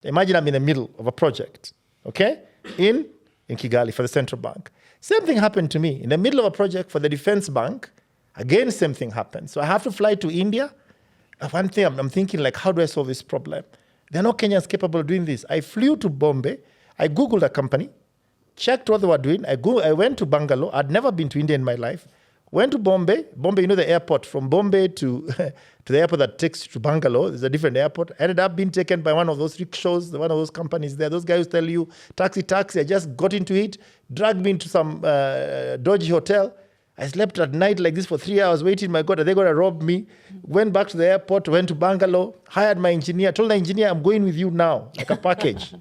Imagine I'm in the middle of a project, okay, in Kigali for the central bank. Same thing happened to me. In the middle of a project for the defense bank, again, same thing happened. So I have to fly to India. One thing I'm thinking, like, how do I solve this problem? There are no Kenyans capable of doing this. I flew to Bombay. I Googled a company, checked what they were doing. I went to Bangalore. I'd never been to India in my life. Went to Bombay. Bombay, you know the airport. From Bombay to, to the airport that takes you to Bangalore, there's a different airport. I ended up being taken by one of those rickshaws, one of those companies there. Those guys tell you, taxi. I just got into it, dragged me into some dodgy hotel. I slept at night like this for 3 hours waiting. My God, are they going to rob me? Went back to the airport, went to Bangalore, hired my engineer, told the engineer, I'm going with you now, like a package.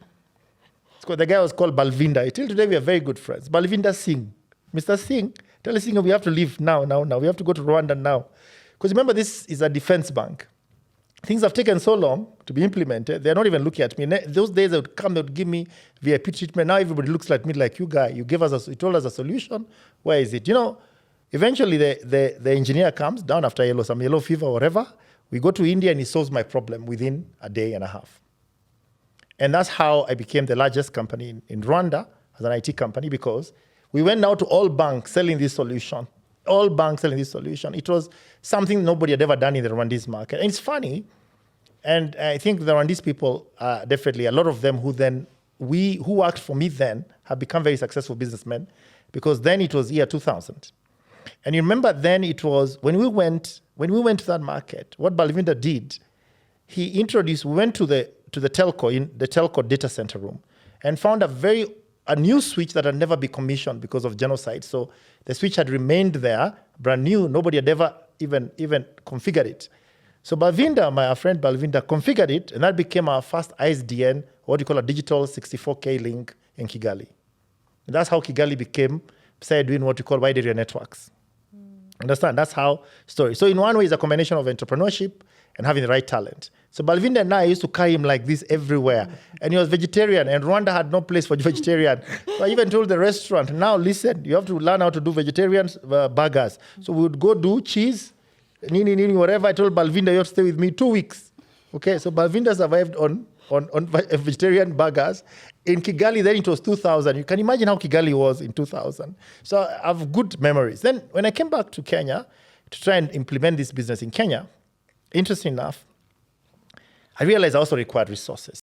The guy was called Balvinda. Till today, we are very good friends. Balvinda Singh. Mr. Singh, tell the Singh we have to leave now. We have to go to Rwanda now. Because remember, this is a defense bank. Things have taken so long to be implemented, they're not even looking at me. Those days, they would come, they would give me VIP treatment. Now everybody looks like me, like you guy. You told us a solution. Where is it? You know, eventually the engineer comes down after some yellow fever or whatever. We go to India and he solves my problem within a day and a half. And that's how I became the largest company in Rwanda as an IT company, because we went now to all banks selling this solution. All banks selling this solution. It was something nobody had ever done in the Rwandese market. And it's funny, and I think the Rwandese people, definitely, a lot of them who worked for me then have become very successful businessmen, because then it was year 2000. And you remember then it was, when we went to that market, what Balvinda did, we went to the telco, in the telco data center room, and found a new switch that had never been commissioned because of genocide. So the switch had remained there, brand new. Nobody had ever even configured it. So Balvinda, my friend Balvinda, configured it, and that became our first ISDN, what you call a digital 64K link in Kigali. And that's how Kigali started doing what you call wide area networks. Understand? That's how story. So in one way, it's a combination of entrepreneurship and having the right talent. So Balvinda and I used to carry him like this everywhere. And he was vegetarian, and Rwanda had no place for vegetarian. So I even told the restaurant, now listen, you have to learn how to do vegetarian burgers. So we would go do cheese, whatever. I told Balvinda, you have to stay with me 2 weeks. Okay, so Balvinda survived on vegetarian burgers. In Kigali, then it was 2000. You can imagine how Kigali was in 2000. So I have good memories. Then when I came back to Kenya to try and implement this business in Kenya, interesting enough, I realized I also required resources.